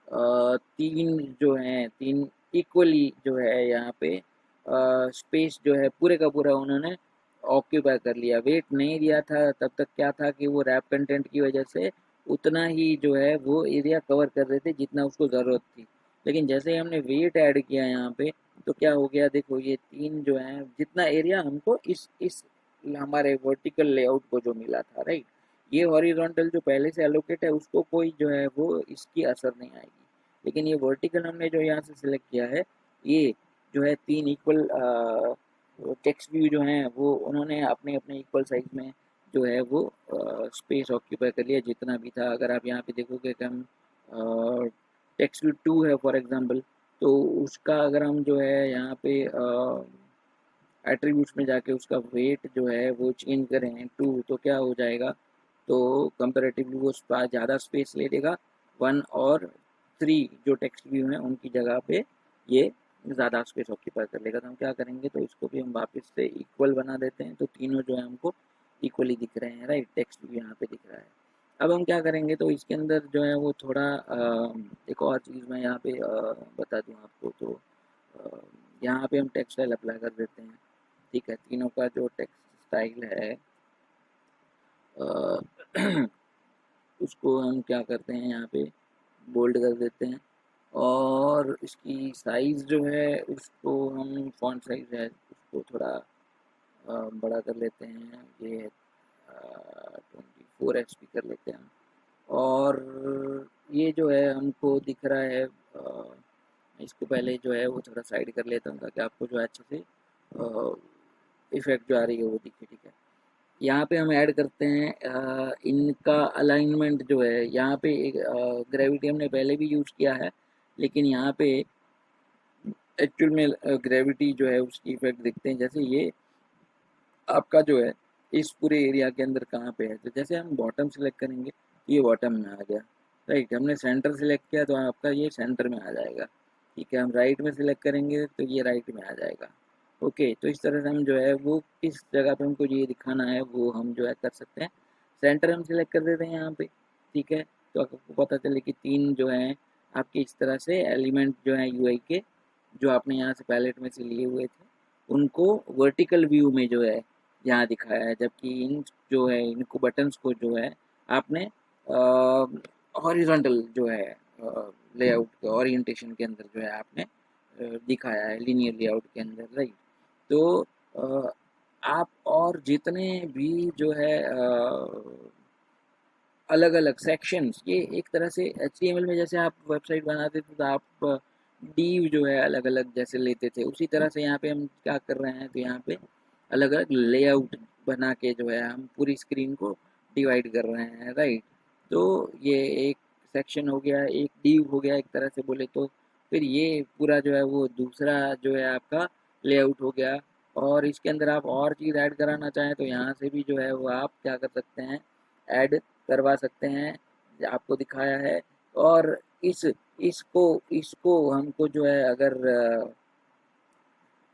तीन जो हैं, तीन इक्वली जो है यहाँ पे स्पेस जो है पूरे का पूरा उन्होंने ऑक्यूपाई कर लिया। वेट नहीं दिया था तब तक क्या था कि वो रैप कंटेंट की वजह से उतना ही जो है वो एरिया कवर कर रहे थे जितना उसको ज़रूरत थी। लेकिन जैसे ही हमने वेट ऐड किया यहाँ पे, तो क्या हो गया, देखो ये 3 जो है, जितना एरिया हमको इस हमारे वर्टिकल लेआउट को जो मिला था, राइट, ये हॉरिजॉन्टल जो पहले से एलोकेट है उसको कोई जो है वो इसकी असर नहीं आएगी। लेकिन ये वर्टिकल हमने जो यहाँ से सिलेक्ट किया है, ये जो है 3 इक्वल टेक्स्ट व्यू जो हैं वो उन्होंने अपने अपने इक्वल साइज में जो है वो स्पेस ऑक्यूपाई कर लिया जितना भी था। अगर आप यहाँ पे देखोगे कि हम टेक्स्ट व्यू 2 है फॉर एग्जांपल, तो उसका अगर हम जो है यहाँ पे एट्रीब्यूट्स में जाके उसका वेट जो है वो चेंज करें 2, तो क्या हो जाएगा, तो कंपेरेटिवली वो ज़्यादा स्पेस ले लेगा। 1 और 3 जो टेक्स्ट व्यू हैं उनकी जगह पे ये ज़्यादा स्पेस ऑक्यूपाई कर लेगा। तो हम क्या करेंगे, तो इसको भी हम वापस से इक्वल बना देते हैं, तो तीनों जो है हमको इक्वली दिख रहे हैं, राइट, टेक्स्ट व्यू यहाँ पे दिख रहा है। अब हम क्या करेंगे, तो इसके अंदर जो है वो थोड़ा एक और चीज़ मैं यहाँ पे बता दूँ आपको, तो अ, यहाँ पे हम टेक्स्ट स्टाइल अप्लाई कर देते हैं। ठीक है, तीनों का जो टेक्स्ट स्टाइल है अ, उसको हम क्या करते हैं, यहाँ पे बोल्ड कर देते हैं, और इसकी साइज़ जो है उसको हम फॉन्ट साइज़ है उसको थोड़ा बड़ा कर लेते हैं, ये 24 HP कर लेते हैं। और ये जो है हमको दिख रहा है, इसको पहले जो है वो थोड़ा साइड कर लेता हूँ ताकि आपको जो है अच्छे से इफेक्ट जो आ रही है वो दिखे। ठीक है, यहाँ पे हम ऐड करते हैं इनका अलाइनमेंट जो है, यहाँ पे एक ग्रेविटी हमने पहले भी यूज़ किया है, लेकिन यहाँ पे एक्चुअल में ग्रेविटी जो है उसकी इफेक्ट दिखते हैं। जैसे ये आपका जो है इस पूरे एरिया के अंदर कहाँ पे है, तो जैसे हम बॉटम सेलेक्ट करेंगे ये बॉटम में आ गया, राइट, हमने सेंटर सेलेक्ट किया तो आपका ये सेंटर में आ जाएगा। ठीक है, हम राइट में सिलेक्ट करेंगे तो ये राइट में आ जाएगा। ओके, तो इस तरह से हम जो है वो किस जगह पे हमको ये दिखाना है वो हम जो है कर सकते हैं। सेंटर हम सिलेक्ट कर देते हैं यहाँ पे। ठीक है, तो आपको पता चले कि 3 जो हैं आपके इस तरह से एलिमेंट जो हैं यूआई के, जो आपने यहाँ से पैलेट में से लिए हुए थे, उनको वर्टिकल व्यू में जो है यहाँ दिखाया है, जबकि इन जो है इनको बटन्स को जो है आपने हॉरिजॉन्टल जो है लेआउट के ओरिएंटेशन के अंदर जो है आपने दिखाया है लीनियर लेआउट के अंदर, राइट। तो अ, आप और जितने भी जो है अलग अलग सेक्शंस, ये एक तरह से HTML में जैसे आप वेबसाइट बनाते थे तो आप डीव जो है अलग अलग जैसे लेते थे, उसी तरह से यहाँ पे हम क्या कर रहे हैं, तो यहाँ पे अलग अलग लेआउट बना के जो है हम पूरी स्क्रीन को डिवाइड कर रहे हैं, राइट। तो ये एक सेक्शन हो गया, एक डीव हो गया एक तरह से बोले तो। फिर ये पूरा जो है वो दूसरा जो है आपका लेआउट हो गया, और इसके अंदर आप और चीज़ ऐड कराना चाहें तो यहाँ से भी जो है वो आप क्या कर सकते हैं, ऐड करवा सकते हैं, आपको दिखाया है। और इस इसको इसको हमको जो है अगर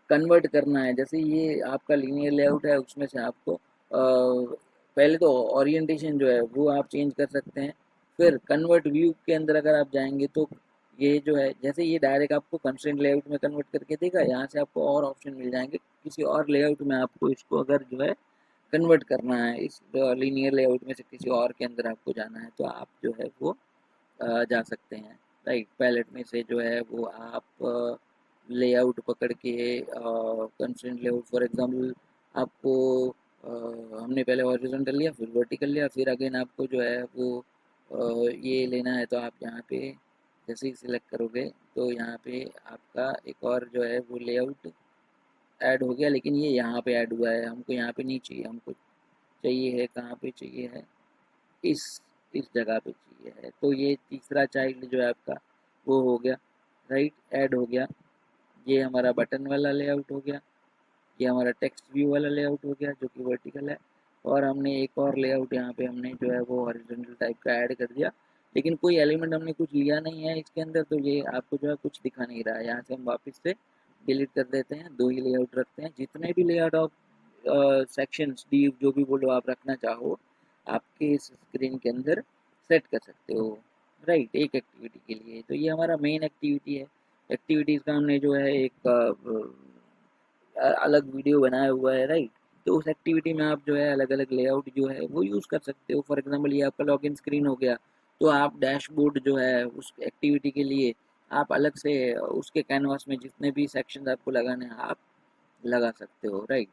कन्वर्ट करना है, जैसे ये आपका लीनियर लेआउट है उसमें से आपको पहले तो ओरिएंटेशन जो है वो आप चेंज कर सकते हैं। फिर कन्वर्ट व्यू के अंदर अगर आप जाएंगे तो ये जो है, जैसे ये डायरेक्ट आपको कंस्ट्रेंट लेआउट में कन्वर्ट करके देगा, यहाँ से आपको और ऑप्शन मिल जाएंगे किसी और लेआउट में आपको इसको अगर जो है कन्वर्ट करना है, इस लीनियर लेआउट में से किसी और के अंदर आपको जाना है तो आप जो है वो जा सकते हैं, राइट। पैलेट में से जो है वो आप लेआउट पकड़ के कंस्ट्रेंट लेआउट फॉर एग्जांपल आपको हमने पहले हॉरिजॉन्टल लिया, फिर वर्टिकल लिया, फिर अगेन आपको जो है वो ये लेना है, तो आप यहाँ पे जैसे ही सिलेक्ट करोगे तो यहाँ पे आपका एक और जो है वो लेआउट ऐड हो गया, लेकिन ये यहाँ पे ऐड हुआ है, हमको यहाँ पे नहीं चाहिए, हमको चाहिए है कहाँ पे चाहिए है, इस इस जगह पे चाहिए है। तो ये तीसरा चाइल्ड जो है आपका वो हो गया, राइट, ऐड हो गया। ये हमारा बटन वाला लेआउट हो गया, ये हमारा टेक्स्ट व्यू वाला लेआउट हो गया जो कि वर्टिकल है, और हमने एक और लेआउट यहाँ पे हमने जो है वो हॉरिजॉन्टल टाइप का ऐड कर दिया, लेकिन कोई एलिमेंट हमने कुछ लिया नहीं है इसके अंदर, तो ये आपको जो है कुछ दिखा नहीं रहा है। यहाँ से हम वापस से डिलीट कर देते हैं, 2 ही लेआउट रखते हैं, जितने भी लेआउट ऑफ सेक्शंस डी जो भी बोलो आप रखना चाहो आपके इस स्क्रीन के अंदर सेट कर सकते हो, राइट, एक एक्टिविटी के लिए। तो ये हमारा मेन एक्टिविटी है। एक्टिविटीज़ का हमने जो है एक अलग वीडियो बनाया हुआ है, राइट। तो उस एक्टिविटी में आप जो है अलग अलग लेआउट जो है वो यूज़ कर सकते हो। फॉर एग्जांपल ये आपका लॉगिन स्क्रीन हो गया, तो आप डैशबोर्ड जो है उस एक्टिविटी के लिए आप अलग से उसके कैनवास में जितने भी सेक्शन आपको लगाने हैं आप लगा सकते हो, राइट।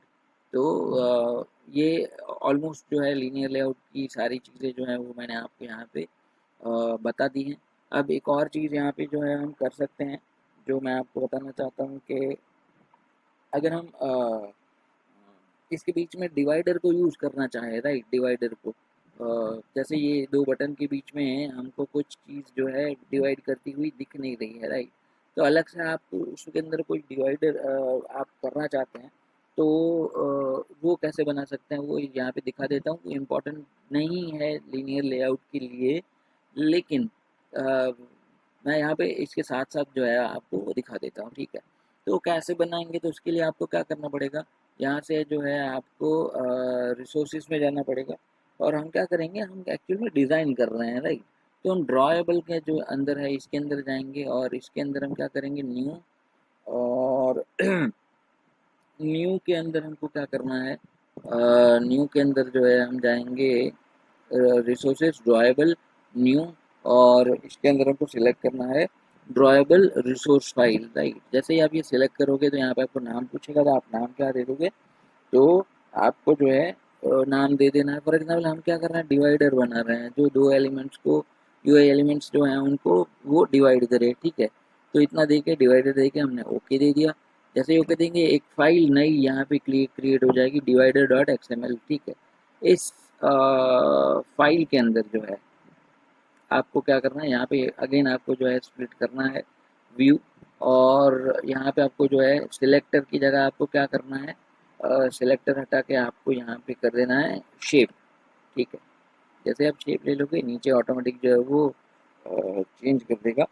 तो ये ऑलमोस्ट जो है लीनियर लेआउट की सारी चीज़ें जो है वो मैंने आपको यहाँ पे बता दी हैं। अब एक और चीज़ यहाँ पे जो है हम कर सकते हैं, जो मैं आपको बताना चाहता हूँ कि अगर हम इसके बीच में डिवाइडर को यूज़ करना चाहें, राइट, डिवाइडर को जैसे ये दो बटन के बीच में हमको कुछ चीज़ जो है डिवाइड करती हुई दिख नहीं रही है, राइट। तो अलग से आप उसके अंदर कोई डिवाइडर आप करना चाहते हैं तो वो कैसे बना सकते हैं वो यहाँ पे दिखा देता हूँ। इम्पोर्टेंट नहीं है लीनियर लेआउट के लिए, लेकिन अ, मैं यहाँ पे इसके साथ साथ जो है आपको वो दिखा देता हूँ, ठीक है। तो कैसे बनाएंगे, तो उसके लिए आपको क्या करना पड़ेगा, यहाँ से जो है आपको रिसोर्सेज में जाना पड़ेगा और हम क्या करेंगे, हम एक्चुअल में डिज़ाइन कर रहे हैं, राइट। तो हम ड्रॉएबल के जो अंदर है इसके अंदर जाएंगे और इसके अंदर हम क्या करेंगे, न्यू, और न्यू के अंदर हमको क्या करना है, न्यू के अंदर जो है हम जाएंगे रिसोर्सेज ड्रॉएबल न्यू, और इसके अंदर हमको सिलेक्ट करना है ड्रॉएबल रिसोर्स फाइल, राइट। जैसे ही आप ये सिलेक्ट करोगे तो यहाँ पे आपको नाम पूछेगा, तो आप नाम क्या दे दोगे, तो आपको जो है नाम दे देना है। फॉर एग्जांपल हम क्या कर रहे हैं, डिवाइडर बना रहे हैं जो दो एलिमेंट्स को, यूआई एलिमेंट्स जो हैं उनको वो डिवाइड करे, ठीक है। तो इतना दे के डिवाइडर दे के हमने ओके दे दिया। जैसे ही ओके देंगे एक फाइल नई यहाँ पे क्रिएट हो जाएगी, डिवाइडर डॉट एक्सएमएल, ठीक है। इस फाइल के अंदर जो है आपको क्या करना है, यहाँ पे अगेन आपको जो है स्प्लिट करना है व्यू, और यहाँ पे आपको जो है सिलेक्टर की जगह आपको क्या करना है, सिलेक्टर हटा के आपको यहाँ पे कर देना है शेप, ठीक है। जैसे आप शेप ले लोगे नीचे ऑटोमेटिक जो है वो चेंज कर देगा।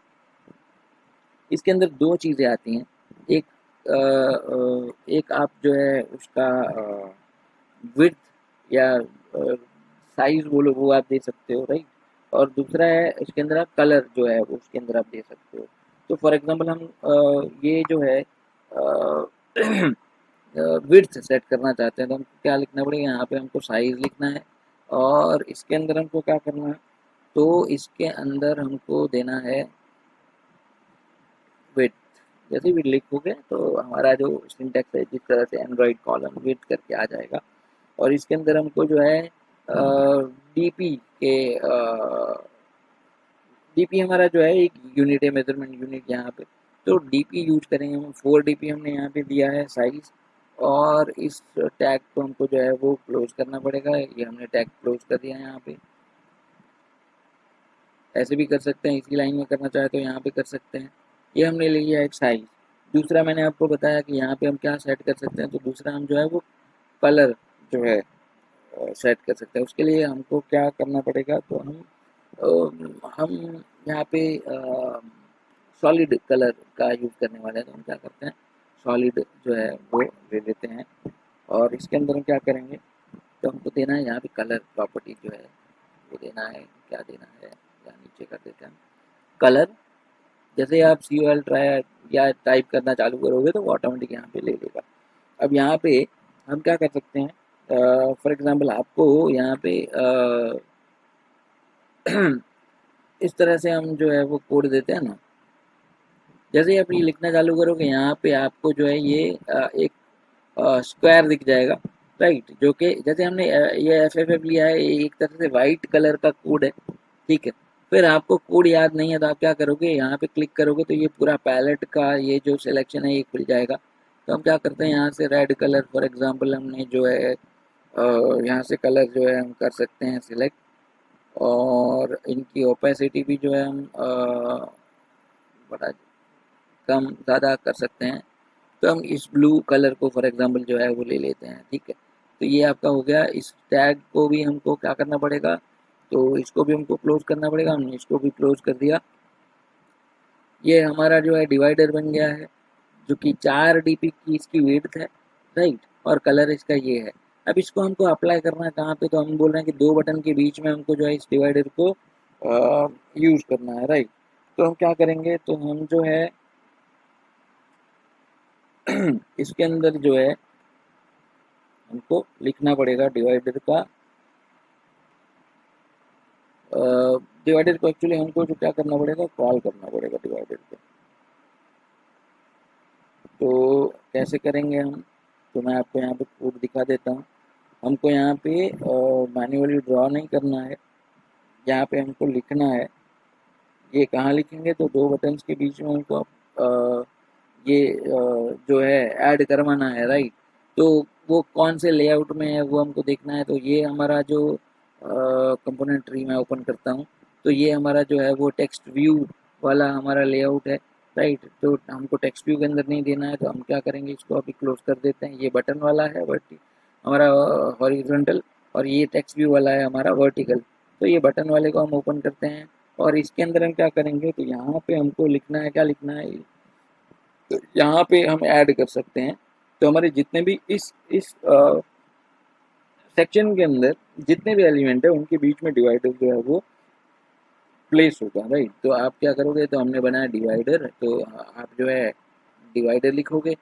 इसके अंदर दो चीज़ें आती हैं, एक एक आप जो है उसका विड्थ या साइज बोलो वो आप दे सकते हो, राइट। और दूसरा है इसके अंदर आप कलर जो है वो उसके अंदर आप दे सकते हो। तो फॉर एग्जांपल हम ये जो है विड्थ सेट करना चाहते हैं तो हमको क्या लिखना पड़ेगा, यहाँ पे हमको साइज लिखना है, और इसके अंदर हमको क्या करना है, तो इसके अंदर हमको देना है विड्थ। जैसे भी लिखोगे तो हमारा जो सिंटैक्स है जिस तरह से एंड्रॉइड कॉलम विड्थ करके आ जाएगा, और इसके अंदर हमको जो है डीपी के डीपी हमारा जो है एक यूनिट है, मेजरमेंट यूनिट यहाँ पे। तो डीपी यूज करेंगे हम, 4 डीपी हमने यहाँ पे दिया है साइज, और इस टैग को हमको जो है वो क्लोज करना पड़ेगा। ये हमने टैग क्लोज कर दिया है यहाँ पे। ऐसे भी कर सकते हैं, इसी लाइन में करना चाहे तो यहाँ पे कर सकते हैं। ये हमने ले लिया एक साइज। दूसरा मैंने आपको बताया कि यहाँ पे हम क्या सेट कर सकते हैं, तो दूसरा हम जो है वो कलर जो है सेट कर सकते हैं। उसके लिए हमको क्या करना पड़ेगा, तो हम यहाँ पे सॉलिड कलर का यूज़ करने वाले हैं, तो हम क्या करते हैं, सॉलिड जो है वो ले लेते हैं, और इसके अंदर हम क्या करेंगे, तो हमको देना है यहाँ पे कलर प्रॉपर्टी जो है वो देना है, क्या देना है, या नीचे कर देते हैं कलर। जैसे ही आप COL ट्राई या टाइप करना चालू करोगे तो वो ऑटोमेटिक यहाँ पे ले लेगा। अब यहाँ पे हम क्या कर सकते हैं, फॉर एग्जांपल आपको यहाँ पे इस तरह से हम जो है वो कोड देते हैं ना, जैसे ही आप ये लिखना चालू करोगे यहाँ पे आपको जो है ये एक स्क्वायर दिख जाएगा, राइट। जो कि जैसे हमने ये FFF लिया है, ये एक तरह से वाइट कलर का कोड है, ठीक है। फिर आपको कोड याद नहीं है तो आप क्या करोगे, यहाँ पे क्लिक करोगे तो ये पूरा पैलेट का ये जो सिलेक्शन है ये खुल जाएगा। तो हम क्या करते हैं, यहाँ से रेड कलर फॉर एग्जांपल हमने जो है यहाँ से कलर जो है हम कर सकते हैं सिलेक्ट, और इनकी ओपेसिटी भी जो है हम बड़ा कम ज़्यादा कर सकते हैं। तो हम इस ब्लू कलर को फॉर एग्जांपल जो है वो ले लेते हैं, ठीक है। तो ये आपका हो गया। इस टैग को भी हमको क्या करना पड़ेगा, तो इसको भी हमको क्लोज करना पड़ेगा। हमने इसको भी क्लोज कर दिया। ये हमारा जो है डिवाइडर बन गया है, जो कि 4 DP की इसकी विड्थ है, राइट, और कलर इसका ये है। अब इसको हमको अप्लाई करना है कहाँ पे, तो हम बोल रहे हैं कि दो बटन के बीच में हमको जो है इस डिवाइडर को यूज़ करना है, राइट। तो हम क्या करेंगे, तो हम जो है इसके अंदर जो है हमको लिखना पड़ेगा डिवाइडर का, डिवाइडर को एक्चुअली हमको जो क्या करना पड़ेगा, कॉल करना पड़ेगा डिवाइडर को। तो कैसे करेंगे हम, तो मैं आपको यहाँ पे कोड दिखा देता हूँ। हमको यहाँ पे मैन्युअली ड्रॉ नहीं करना है, यहाँ पे हमको लिखना है। ये कहाँ लिखेंगे, तो दो बटन्स के बीच में हमको ये जो है ऐड करवाना है, राइट। तो वो कौन से लेआउट में है वो हमको देखना है। तो ये हमारा जो कंपोनेंट ट्री मैं ओपन करता हूँ, तो ये हमारा जो है वो टेक्स्ट व्यू वाला हमारा लेआउट है, राइट। तो हमको टेक्स्ट व्यू के अंदर नहीं देना है, तो हम क्या करेंगे, इसको अभी क्लोज कर देते हैं। ये बटन वाला है हमारा हॉरिजॉन्टल, और ये टेक्स्ट व्यू वाला है हमारा वर्टिकल। तो ये बटन वाले को हम ओपन करते हैं, और इसके अंदर हम क्या करेंगे, तो यहाँ पे हमको लिखना है, क्या लिखना है, तो यहाँ पे हम ऐड कर सकते हैं। तो हमारे जितने भी इस सेक्शन के अंदर जितने भी एलिमेंट है उनके बीच में डिवाइडर जो है वो प्लेस होगा, राइट। तो आप क्या करोगे, तो हमने बनाया डिवाइडर, तो आप जो है डिवाइडर लिखोगे,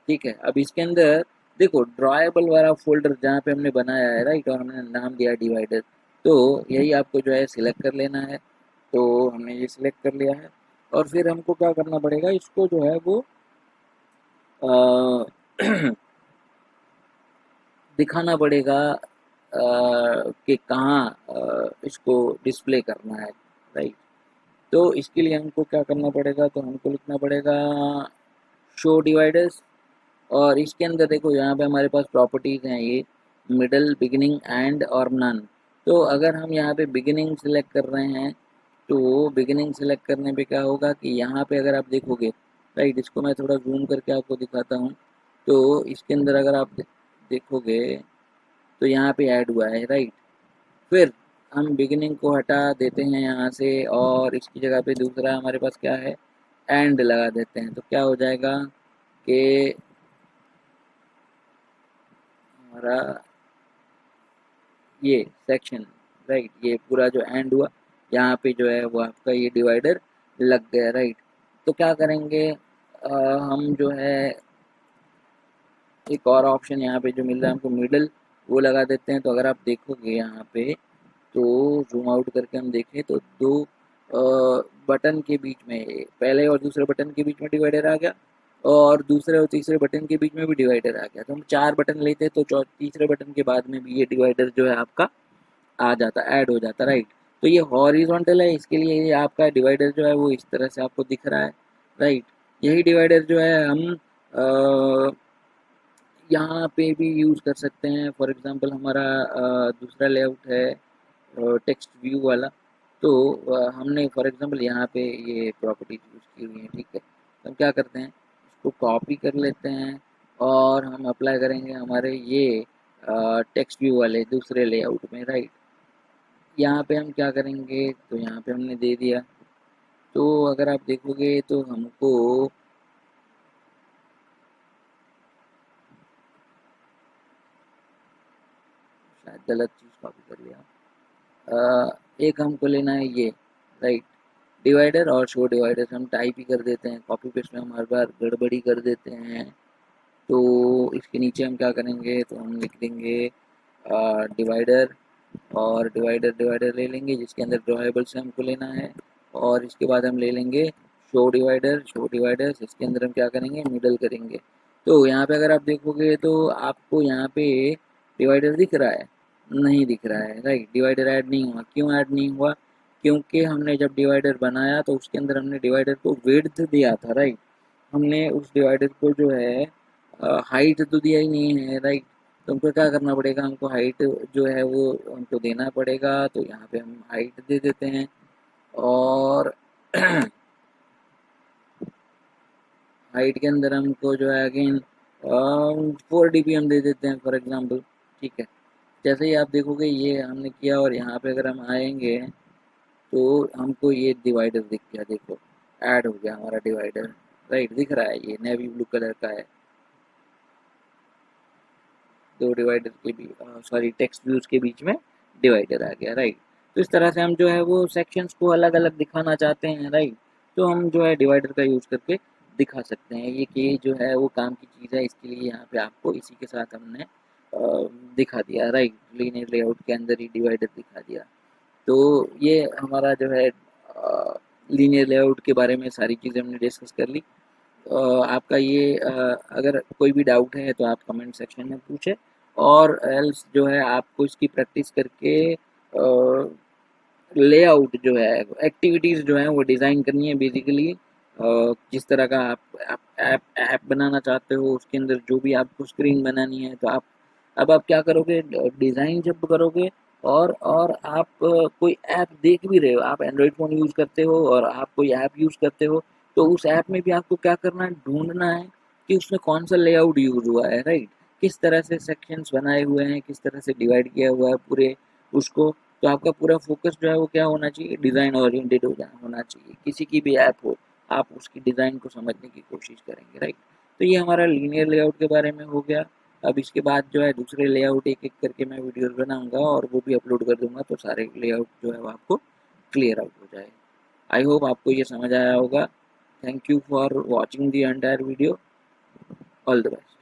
ठीक है। अब इसके अंदर देखो ड्रॉएबल वाला फोल्डर जहाँ पे हमने बनाया है, राइट, और हमने नाम दिया डिवाइडर, तो यही आपको जो है सिलेक्ट कर लेना है। तो हमने ये सिलेक्ट कर लिया है, और फिर हमको क्या करना पड़ेगा, इसको जो है वो अ, दिखाना पड़ेगा कि कहाँ इसको डिस्प्ले करना है, राइट। तो इसके लिए हमको क्या करना पड़ेगा, तो हमको लिखना पड़ेगा शो डिवाइडर्स, और इसके अंदर देखो यहाँ पे हमारे पास प्रॉपर्टीज़ हैं, ये मिडल, बिगिनिंग, एंड और नन। तो अगर हम यहाँ पे बिगिनिंग सेलेक्ट कर रहे हैं, तो बिगिनिंग सेलेक्ट करने पे क्या होगा कि यहाँ पे अगर आप देखोगे, राइट, इसको मैं थोड़ा जूम करके आपको दिखाता हूँ। तो इसके अंदर अगर आप देखोगे, तो यहाँ पे ऐड हुआ है, राइट। फिर हम बिगिनिंग को हटा देते हैं यहाँ से, और इसकी जगह पे दूसरा हमारे पास क्या है, एंड लगा देते हैं। तो क्या हो जाएगा कि हमारा ये सेक्शन, राइट, ये पूरा जो एंड हुआ, यहाँ पे जो है वो आपका ये डिवाइडर लग गया, राइट। तो क्या करेंगे, हम जो है एक और ऑप्शन यहाँ पे जो मिल रहा है हमको, मिडल, वो लगा देते हैं। तो अगर आप देखोगे यहाँ पे, तो जूम आउट करके हम देखें, तो दो बटन के बीच में, पहले और दूसरे बटन के बीच में डिवाइडर आ गया, और दूसरे और तीसरे बटन के बीच में भी डिवाइडर आ गया। तो हम चार बटन लेते, तो तीसरे बटन के बाद में भी ये डिवाइडर जो है आपका आ जाता, ऐड हो जाता, राइट। तो ये हॉरिजॉन्टल है, इसके लिए ये आपका डिवाइडर जो है वो इस तरह से आपको दिख रहा है, राइट। यही डिवाइडर जो है हम यहाँ पे भी यूज़ कर सकते हैं। फॉर एग्जांपल हमारा दूसरा लेआउट है टेक्स्ट व्यू वाला। तो हमने फॉर एग्जांपल यहाँ पे ये प्रॉपर्टीज यूज़ की हुई हैं, ठीक है। तो हम क्या करते हैं, इसको कॉपी कर लेते हैं, और हम अप्लाई करेंगे हमारे ये टेक्स्ट व्यू वाले दूसरे लेआउट में, राइट। यहाँ पे हम क्या करेंगे, तो यहाँ पे हमने दे दिया। तो अगर आप देखोगे तो हमको शायद गलत चीज़ कॉपी कर लिया। एक हमको लेना है ये, राइट, डिवाइडर और शो डिवाइडर हम टाइप ही कर देते हैं, कॉपी पेस्ट में हम हर बार गड़बड़ी कर देते हैं। तो इसके नीचे हम क्या करेंगे, तो हम लिख देंगे डिवाइडर, और डिवाइडर डिवाइडर ले लेंगे जिसके अंदर ड्रॉएबल से हमको लेना है। और इसके बाद हम ले लेंगे शो डिवाइडर्स, इसके अंदर हम क्या करेंगे, मिडल करेंगे। तो यहाँ पे अगर आप देखोगे तो आपको यहाँ पे डिवाइडर दिख रहा है, नहीं दिख रहा है, राइट। डिवाइडर ऐड नहीं हुआ, क्यों ऐड नहीं हुआ, क्योंकि हमने जब डिवाइडर बनाया तो उसके अंदर हमने डिवाइडर को विड्थ दिया था, राइट। हमने उस डिवाइडर को जो है हाइट तो दिया ही नहीं है, राइट। तो हमको क्या करना पड़ेगा, हमको हाइट जो है वो हमको देना पड़ेगा। तो यहाँ पे हम हाइट दे देते हैं, और हाइट के अंदर हमको जो है अगेन 4 dpm दे देते हैं फॉर एग्जांपल, ठीक है। जैसे ही आप देखोगे ये हमने किया, और यहाँ पे अगर हम आएंगे तो हमको ये डिवाइडर दिख गया, देखो ऐड हो गया हमारा डिवाइडर, राइट, दिख रहा है, ये नेवी ब्लू कलर का है। दो डिवाइडर के बीच, सॉरी, टेक्स्ट व्यूज के बीच में डिवाइडर आ गया, राइट। तो इस तरह से हम जो है वो सेक्शंस को अलग अलग दिखाना चाहते हैं, राइट। तो हम जो है डिवाइडर का यूज़ करके दिखा सकते हैं। ये कि जो है वो काम की चीज़ है, इसके लिए यहाँ पे आपको इसी के साथ हमने दिखा दिया, राइट। लीनियर लेआउट के अंदर ही डिवाइडर दिखा दिया। तो ये हमारा जो है लीनियर लेआउट के बारे में सारी चीज़ें हमने डिस्कस कर ली। आपका ये अगर कोई भी डाउट है तो आप कमेंट सेक्शन में पूछें, और एल्स जो है आपको इसकी प्रैक्टिस करके लेआउट जो है, एक्टिविटीज़ जो है वो डिज़ाइन करनी है बेसिकली। जिस तरह का आप ऐप बनाना चाहते हो, उसके अंदर जो भी आपको स्क्रीन बनानी है, तो आप अब आप क्या करोगे, डिज़ाइन जब करोगे और आप कोई ऐप देख भी रहे हो, आप एंड्रॉयड फ़ोन यूज़ करते हो और आप कोई ऐप यूज़ करते हो, तो उस ऐप में भी आपको क्या करना है, ढूंढना है कि उसमें कौन सा लेआउट यूज़ हुआ है, राइट। किस तरह से सेक्शंस बनाए हुए हैं, किस तरह से डिवाइड किया हुआ है पूरे उसको। तो आपका पूरा फोकस जो है वो क्या होना चाहिए, डिज़ाइन ओरिएंटेड होना चाहिए। किसी की भी ऐप हो, आप उसकी डिज़ाइन को समझने की कोशिश करेंगे, राइट। तो ये हमारा लीनियर लेआउट के बारे में हो गया। अब इसके बाद जो है दूसरे लेआउट एक एक करके मैं वीडियोस बनाऊंगा और वो भी अपलोड कर दूंगा, तो सारे लेआउट जो है वो आपको क्लियर आउट हो जाए। आई होप आपको ये समझ आया होगा। Thank you for watching the entire video. All the best.